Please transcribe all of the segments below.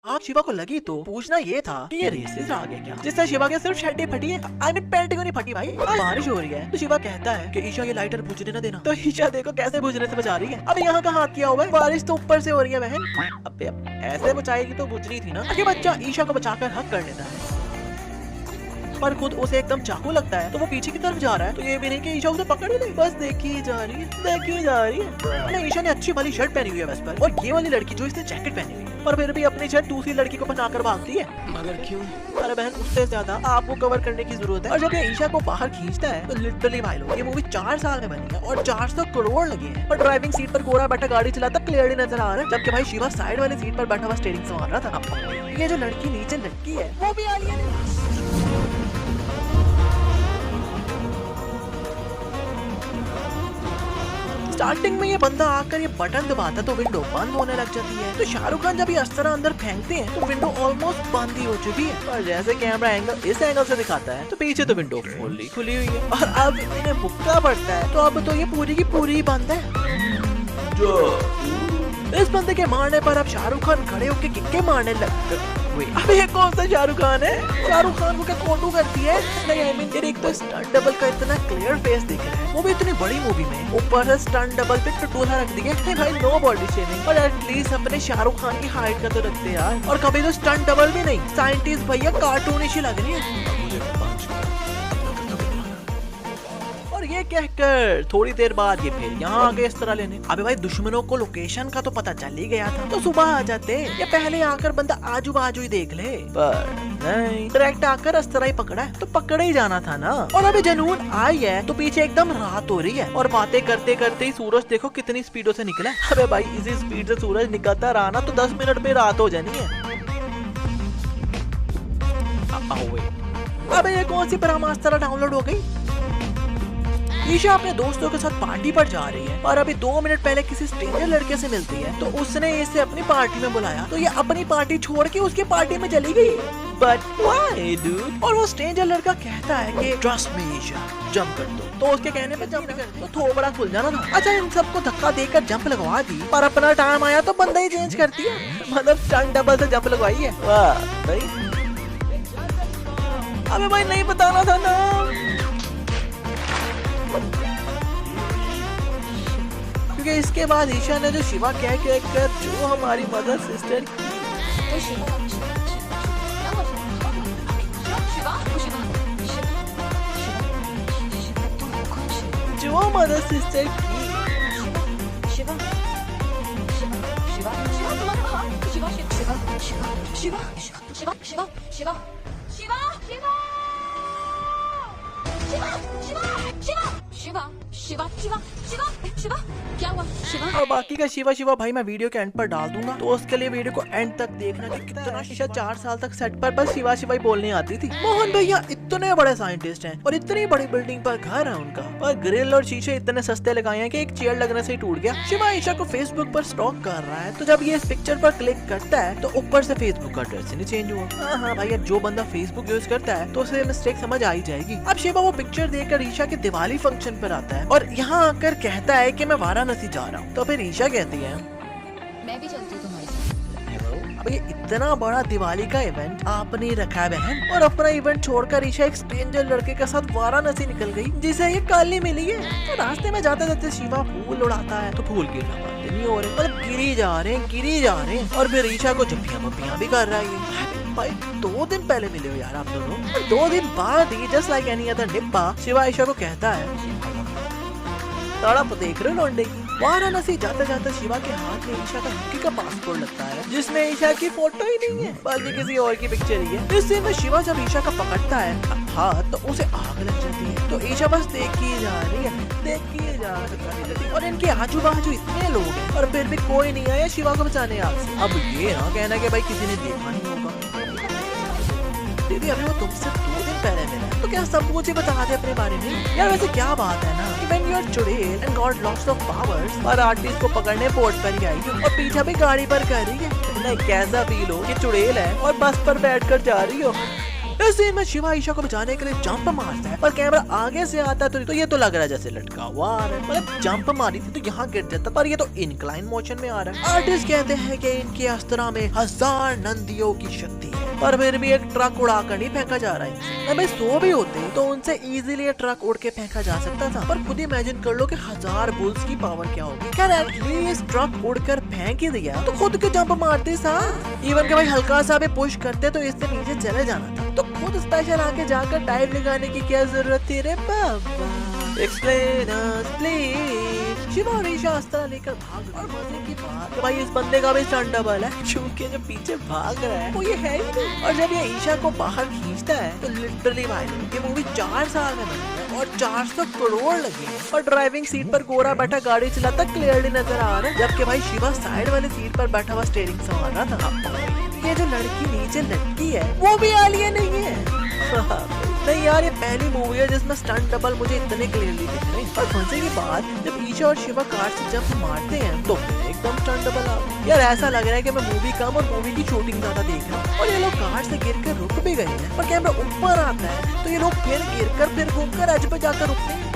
आप शिवा को लगी तो पूछना ये था कि ये रेसिस्ट आ गया क्या, जिससे शिवा के सिर्फ शर्टें फटी है। आई मीन पैंट क्यों नहीं फटी भाई, बारिश हो रही है। तो शिवा कहता है कि ईशा ये लाइटर बुझने न देना। तो ईशा देखो कैसे बुझने से बचा रही है। अब यहाँ का हाथ किया हुआ है, बारिश तो ऊपर से हो रही है बहन। अब ऐसे बचाएगी तो बुझ रही थी ना। ये बच्चा ईशा को बचाकर हक कर लेता है, पर खुद उसे एकदम चाकू लगता है। तो वो पीछे की तरफ जा रहा है, तो ये भी नहीं कि ईशा उसे पकड़ ही ले, बस देखी जा रही है, देखी जा रही है। ईशा ने अच्छी वाली शर्ट पहनी हुई है बस पर, और ये वाली लड़की जो इसने जैकेट पहनी हुई है, पर फिर भी अपनी शर्ट दूसरी लड़की को पहनाकर भागती है। मगर क्यों? अरे बहन, उससे ज्यादा आपको कवर करने की जरूरत है। और जब ये ईशा को बाहर खींचता है तो लिटरली भाई लोग, ये मूवी 4 साल में बनी है और 400 करोड़ लगे हैं। और ड्राइविंग सीट पर गोरा बैठा गाड़ी चलाता क्लियरली नजर आ रहा है, जबकि भाई शिवा साइड वाली सीट पर बैठा हुआ स्टीयरिंग संभाल रहा था। ये जो लड़की नीचे लटकी है वो भी आलिया ने। स्टार्टिंग में ये बंदा आकर ये बटन दबाता तो विंडो बंद होने लग जाती है। तो शाहरुख खान जब ये अस्तर अंदर फेंकते हैं तो विंडो ऑलमोस्ट बंद ही हो चुकी है। और जैसे कैमरा एंगल इस एंगल से दिखाता है तो पीछे तो विंडो फुल्ली खुली हुई है। और अब इन्हें मुक्का पड़ता है तो अब तो ये पूरी की पूरी ही बंद है। इस बंदे के मारने पर अब शाहरुख खान खड़े होकर किक्के मारने लग गए। अब ये कौन सा शाहरुख खान है? शाहरुख खान को क्या कोटू करती है? नहीं आई मीन एक तो स्टंट डबल का इतना क्लियर फेस दिख रहा है, वो भी इतनी बड़ी मूवी में, ऊपर से स्टंट डबल पे टटोला रख दिया। नहीं भाई, नो बॉडी शेमिंग, और एटलीस्ट अपने शाहरुख खान की हाइट का तो रखते यार। और कभी तो स्टंट डबल भी नहीं, साइंटिस्ट भैया कार्टूनिश ही लग रही है। ये कहकर थोड़ी देर बाद ये फिर यहाँ आ गए इस तरह लेने। अबे भाई, दुश्मनों को लोकेशन का तो पता चल ही गया था, तो सुबह आ जाते या पहले आकर बंदा आजू बाजू ही देख ले। पर नहीं, डायरेक्ट आकर इस तरह ही पकड़ा है तो पकड़े ही जाना था ना। और अभी जनून आई है तो पीछे एकदम रात हो रही है, और बातें करते करते ही सूरज देखो कितनी स्पीडों से निकला। अबे भाई, इसी स्पीड से सूरज निकलता रहा ना तो 10 मिनट में रात हो जानी है। अबे ये कौन सी ब्रह्मास्त्र डाउनलोड हो गई? ईशा अपने दोस्तों के साथ पार्टी पर जा रही है, और अभी 2 मिनट पहले किसी स्ट्रेंजर लड़के से मिलती है तो उसने इसे अपनी पार्टी में बुलाया, तो ये अपनी पार्टी छोड़ के उसकी पार्टी में चली गई। But why dude? और वो स्ट्रेंजर लड़का कहता है कि ट्रस्ट मी ईशा, जंप कर दो। तो उसके कहने पे जंप कर, तो थोड़ा खुल जाना था। अच्छा, इन सबको धक्का देकर जंप लगवा दी, पर अपना टाइम आया तो बंदा ही चेंज करती है, मतलब स्टंट डबल से जंप लगवाई है। वाह भाई, अबे भाई नहीं बताना था ना। क्योंकि इसके बाद ईशा ने जो शिवा कह कर जो हमारी मदर सिस्टर जो मदर सिस्टर की शिवा क्या हुआ शिवा? और बाकी का शिवा शिवा भाई मैं वीडियो के एंड पर डाल दूंगा, तो उसके लिए वीडियो को एंड तक देखना कि कितना शीशा 4 साल तक सेट पर बस शिवा शिवा ही बोलने आती थी। मोहन भैया इतने बड़े साइंटिस्ट हैं और इतनी बड़ी बिल्डिंग पर घर है उनका, और ग्रिल और शीशे इतने सस्ते लगाए हैं कि एक चेयर लगने से ही टूट गया। शिवा ईशा को फेसबुक पर स्टॉक कर रहा है, तो जब ये इस पिक्चर पर क्लिक करता है तो ऊपर से फेसबुक का एड्रेस नहीं चेंज हुआ। हाँ भैया, जो बंदा फेसबुक यूज करता है तो उसे मिस्टेक समझ आ ही जाएगी। अब शिवा वो पिक्चर देखकर ईशा के दिवाली फंक्शन पर आता है और यहाँ आकर कहता है कि मैं वाराणसी जा रहा हूँ। तो फिर ईशा कहती है मैं भी चलती हूँ तुम्हारे साथ। अब ये इतना बड़ा दिवाली का इवेंट आपने रखा है बहन, और अपना इवेंट छोड़कर ईशा एक स्ट्रेंजर लड़के के साथ वाराणसी निकल गई जिसे ये काली मिली है। तो रास्ते में जाते जाते शिवा फूल उड़ाता है तो फूल गिरना बंद नहीं हो रहे, मतलब गिरी जा रहे हैं। और फिर ईशा को जप्पियां मप्पियां भी कर रहा है। भाई 2 दिन पहले मिले हो यार आप दोनों, 2 दिन बाद ही जस्ट लाइक एनी अदर डिब्बा शिवा ईशा को कहता है तड़प देख रहे हो लौंडे की। वाराणसी जाते जाते शिवा के हाथ में ईशा का हक्की का पासपोर्ट लगता है, जिसमें ईशा की फोटो ही नहीं है बल्कि किसी और की पिक्चर ही है। इस सीन में शिवा जब ईशा का पकड़ता है हाथ तो उसे आग लग जाती है। तो ईशा बस देखी जा रही है, और इनके आजू बाजू इतने लोग हैं और फिर भी कोई नहीं आया शिवा को बचाने आग से। अब ये ना कहना कि भाई किसी ने देखा नहीं होगा। दीदी अभी वो तुमसे 2 दिन पहले मिला, तो क्या सब कुछ ही बता दे अपने बारे में? यार वैसे क्या बात है ना कि when you are चुड़ैल and got lots of powers, और आर्टिस्ट को पकड़ने पोर्ट पर ही आई और पीछे भी गाड़ी पर कर रही है। नहीं कैसा फील हो कि चुड़ैल है और बस पर बैठकर जा रही हो। इस सीन में शिवा ईशा को बचाने के लिए जंप मारता है, पर कैमरा आगे से आता है तो ये तो लग रहा है जैसे लटका हुआ आ रहा है। मतलब जंप मारी थी तो यहाँ गिर जाता, पर ये तो इंक्लाइन मोशन में आ रहा है। आर्टिस्ट कहते हैं कि इनके अस्त्रा में 1000 नंदियों की शक्ति है, पर फिर भी एक ट्रक उड़ाकर नहीं फेंका जा रहा है। अबे 100 भी होते तो उनसे इजीली ये ट्रक उड़ के फेंका जा सकता था, पर खुद इमेजिन कर लो कि 1000 बुल्स की पावर क्या होगी। खैर एटलीस्ट ट्रक उड़कर फेंक ही दिया तो खुद के जंप मारते साथ, इवन के भाई हल्का सा भी पुश करते तो इससे नीचे चले जाना था। तो खुद स्पेशल आके जाकर डाइव लगाने की क्या जरूरत थी रे बाबा। Explain us please. शिवा और ईशा अस्त्र लेकर भाग रहे। और मजे की बात तो भाई इस बंदे का भी स्टंट डबल है, क्योंकि जो पीछे भाग रहा है वो ये है ही नहीं। और जब ये ईशा को बाहर खींचता है तो लिटरली भाई ये मूवी 4 साल में बनी है और 400 करोड़ लगे हैं। और ड्राइविंग सीट पर गोरा बैठा गाड़ी चलाता क्लियरली नजर आ रहा है, जबकि भाई शिवा साइड वाली सीट पर बैठा हुआ स्टीयरिंग संभाल रहा था। ये जो लड़की नीचे लटकी है वो भी आलिया नहीं है। नहीं यार, ये पहली मूवी है जिसमें स्टंट डबल मुझे इतने क्लियरली दिख रहे हैं। और मजे की बात, जब ईशा और शिवा कार से जंप मारते हैं तो एकदम स्टंट डबल आ गया। यार ऐसा लग रहा है कि मैं मूवी कम और मूवी की शूटिंग ज्यादा देख रहा हूँ। और ये लोग कार से गिर कर रुक भी गए हैं, और कैमरा ऊपर आता है तो ये लोग फिर गिर कर फिर घूमकर एज पे जाकर रुकते हैं।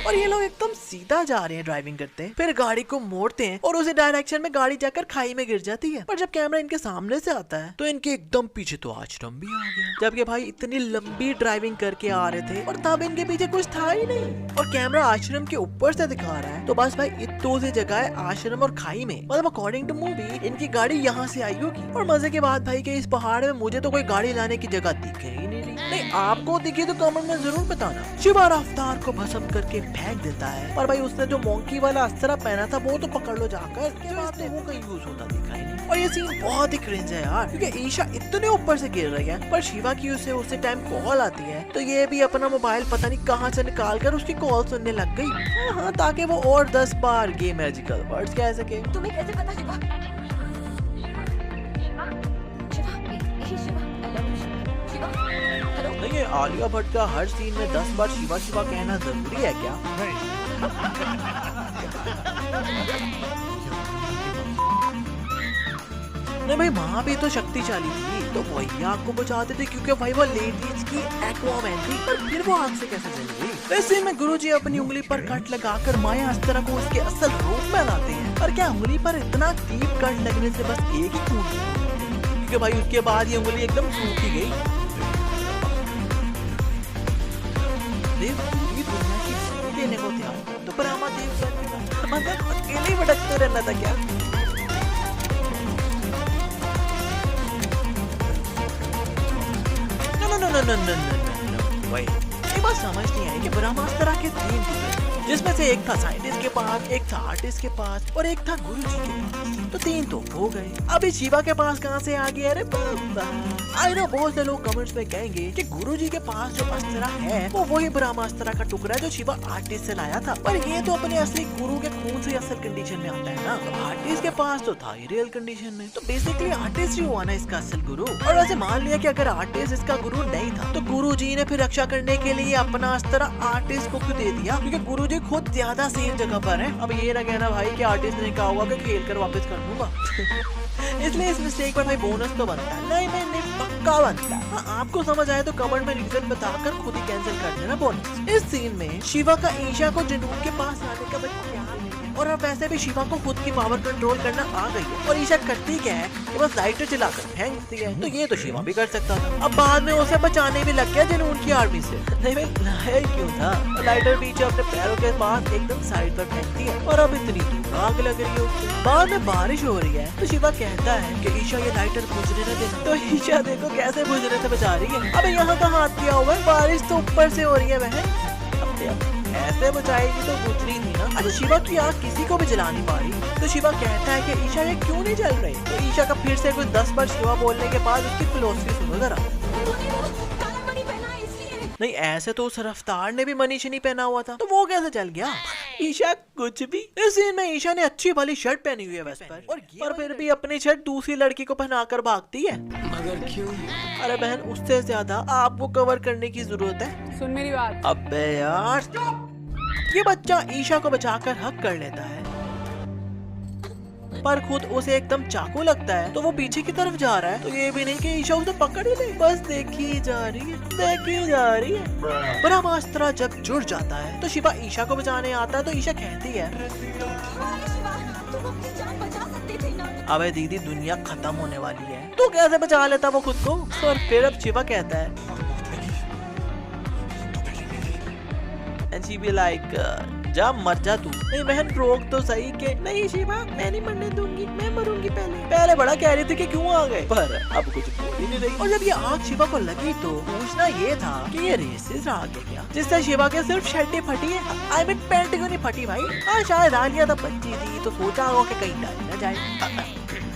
और ये लोग एकदम सीधा जा रहे हैं ड्राइविंग करते हैं, फिर गाड़ी को मोड़ते हैं और उसी डायरेक्शन में गाड़ी जाकर खाई में गिर जाती है। पर जब कैमरा इनके सामने से आता है तो इनके एकदम पीछे तो आश्रम भी आ गया, जबकि भाई इतनी लंबी ड्राइविंग करके आ रहे थे और तब इनके पीछे कुछ था ही नहीं। और कैमरा आश्रम के ऊपर से दिखा रहा है तो बस भाई इतनी सी जगह है आश्रम और खाई में, मतलब अकॉर्डिंग टू मूवी इनकी गाड़ी यहाँ से आई होगी। और मजे की बात भाई कि इस पहाड़ में मुझे तो कोई गाड़ी लाने की जगह दिखे ही नहीं। नहीं आपको दिखी तो कमेंट में जरूर बताना। शिवा रफ्तार को भस्म करके फेंक देता है, पर भाई उसने जो मोंकी वाला अस्त्र पहना था वो तो पकड़ लो जाकर, वो कहीं यूज होता दिखा ही नहीं। और ये सीन बहुत ही क्रिंज है यार, क्योंकि ईशा इतने ऊपर से गिर रही है पर शिवा की उसे टाइम कॉल आती है तो ये भी अपना मोबाइल पता नहीं कहाँ से निकाल कर उसकी कॉल सुनने लग गई। हाँ, ताकि वो और 10 बार ये मैजिकल वर्ड्स कह सके। तुम्हें कैसे पता शिवा? नहीं ये आलिया भट्ट का हर सीन में 10 बार शिवा शिवा कहना जरूरी है क्या? नहीं भाई वहाँ भी तो शक्तिशाली थी तो वही आग को बुझाते थे, क्योंकि भाई वो लेडीज की एक्वामैन थी, पर फिर वो आग से कैसे जल गई? वैसे में गुरुजी अपनी उंगली पर कट लगाकर माया अस्त्र को उसके असल रूप में लाते हैं। पर क्या उंगली पर इतना डीप कट लगने से बस एक ही टूट, क्योंकि भाई उसके बाद ये उंगली एकदम सूख ही गई। पूरी दुनिया की जीत देने को तैयार तो परामा देव मतलब अकेले ही भटकते रहना था क्या? नो वही ये बात समझ नहीं आई कि ब्रह्मास्त्र के 3 टुकड़े, जिसमें से एक था साइंटिस्ट के पास, एक था आर्टिस्ट के पास और एक था गुरुजी के पास। तो 3 तो हो गए, अभी शिवा के पास कहाँ से आ गया? अरे बाबा, आई नो बहुत से लोग कमेंट्स में कहेंगे कि गुरुजी के पास जो अस्त्र है वो वही ब्रह्मास्त्र का टुकड़ा है जो शिवा आर्टिस्ट से लाया था, पर ये तो अपने असली गुरु के खून से असल कंडीशन में आता है ना। तो आर्टिस्ट के पास तो था ही रियल कंडीशन में, तो बेसिकली आर्टिस्ट ही हुआ ना इसका असल गुरु। और वैसे मान लिया कि अगर आर्टिस्ट इसका गुरु नहीं था तो गुरुजी ने फिर रक्षा करने के लिए अपना अस्त्र आर्टिस्ट को क्यों दे दिया? क्योंकि गुरुजी खुद ज्यादा सेफ जगह पर है। अब ये ना कहना भाई कि आर्टिस्ट ने कहा हुआ कि खेल कर वापस कर दूंगा। इसलिए इस मिस्टेक पर भाई बोनस तो बनता है। नहीं पक्का बनता है। हाँ, आपको समझ आए तो कमेंट में रीजन बताकर खुद ही कैंसिल कर देना बोनस। इस सीन में शिवा का ईशा को जनून के पास आने का भाई ख्याल नहीं है, और अब वैसे भी शिवा को खुद की पावर कंट्रोल करना आ गई है। और ईशा करती क्या है कि बस लाइटर जलाकर फेंक देती है, तो ये तो शिवा भी कर सकता था। अब बाद में उसे बचाने भी लग गया जनून की आर्मी से। नहीं भाई लाया क्यों था? लाइटर पीछे अपने पैरों के पास एकदम साइड पर फेंकती है और अब इतनी दूर आग लग रही है उससे। बाद में बारिश हो रही है तो शिवा कहता है कि ईशा ये लाइटर बुझने न देना, तो ईशा देखो कैसे बुझने से बचा रही है। अबे यहाँ का हाथ किया हुआ है, बारिश तो ऊपर से हो रही है बहन, ऐसे बचाएगी तो बुझनी थी ना। अच्छा शिवा की आग किसी को भी जला नहीं पा रही तो शिवा कहता है कि ईशा ये क्यों नहीं जल रही? तो ईशा का फिर से कुछ 10 बार शिवा बोलने के बाद उसकी फिलोसफी सुनो जरा। नहीं ऐसे तो उस रफ्तार ने भी मनीष नहीं पहना हुआ था, तो वो कैसे चल गया? ईशा कुछ भी। इस सीन में ईशा ने अच्छी वाली शर्ट पहनी हुई है वैसे पर फिर भी अपनी शर्ट दूसरी लड़की को पहनाकर भागती है। मगर क्यों? अरे बहन उससे ज्यादा आपको कवर करने की जरूरत है। सुन मेरी बात। अबे यार ये बच्चा ईशा को बचाकर हक कर लेता है। पर खुद उसे एकदम चाकू लगता है तो वो पीछे की तरफ जा रहा है तो ये भी नहीं कि ईशा उसे पकड़ ही ले, बस देखी जा रही है, देखी जा रही है। ब्रह्मास्त्र जब जुड़ जाता है तो शिवा ईशा को बचाने आता है तो ईशा कहती है, तुम अपनी जान बचा सकती थी ना। अबे दीदी दुनिया खत्म होने वाली है, तो कैसे बचा लेता वो खुद को। और फिर अब शिवा कहता है And she be like, जा मर जा तू। नहीं बहन रोक तो सही के, नहीं शिवा मैं नहीं मरने दूंगी, मैं मरूंगी पहले बड़ा कह रही थी कि क्यों आ गए, पर अब कुछ बोल ही नहीं रही। और जब ये आग शिवा को लगी तो पूछना ये था कि ये रेसिस आग है क्या, जिससे शिवा के सिर्फ शर्टें फटी है। आई मीन पैंट क्यों नहीं फटी भाई। हाँ शायद आलिया तब बच्ची थी तो सोचा होगा कि कहीं डाली न जाए।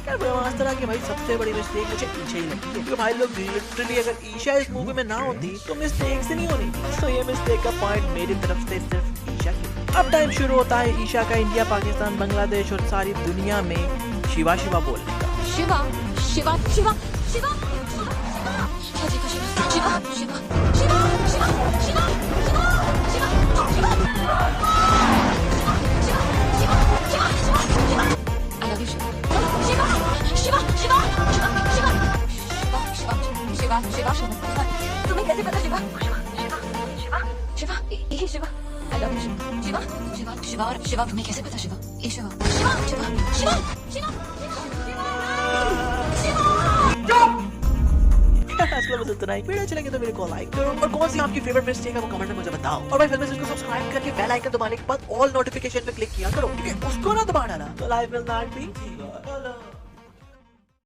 ब्रह्मास्त्र की भाई सबसे बड़ी मिस्टेक मुझे ईशा ही लगती है, क्योंकि भाई लोग लिटरली अगर ईशा इस मूवी में ना होती तो मिस्टेक से नहीं होनी थी। तो ये मिस्टेक का पॉइंट मेरी तरफ से सिर्फ ईशा की। अब टाइम शुरू होता है ईशा का इंडिया, पाकिस्तान, बांग्लादेश और सारी दुनिया में शिवा शिवा बोलने का। शिवा शिवा शिवा शिवा क्या देखो Shiva Shiva Shiva Shiva Shiva Shiva Shiva I love you Shiva Shiva Shiva Shiva Shiva Shiva Shiva Shiva तुम्हें कैसे पता शिवा शिवा शिवा शिवा ये Shiva I love you Shiva Shiva Shiva और शिवा तुम्हें कैसे पता शिवा ये शिवा शिवा शिवा शिवा शिवा बस इतना ही। वीडियो अच्छी लगी तो मेरे को लाइक करो और कौन सी आपकी फेवरेट मिस्टेक है वो कमेंट में मुझे बताओ। और भाई फिल्म को सब्सक्राइब करके बेल आइकन दबाने के बाद ऑल नोटिफिकेशन पे क्लिक किया करो, क्योंकि उसको ना दबा डाला तो लाइफ विल नॉट बी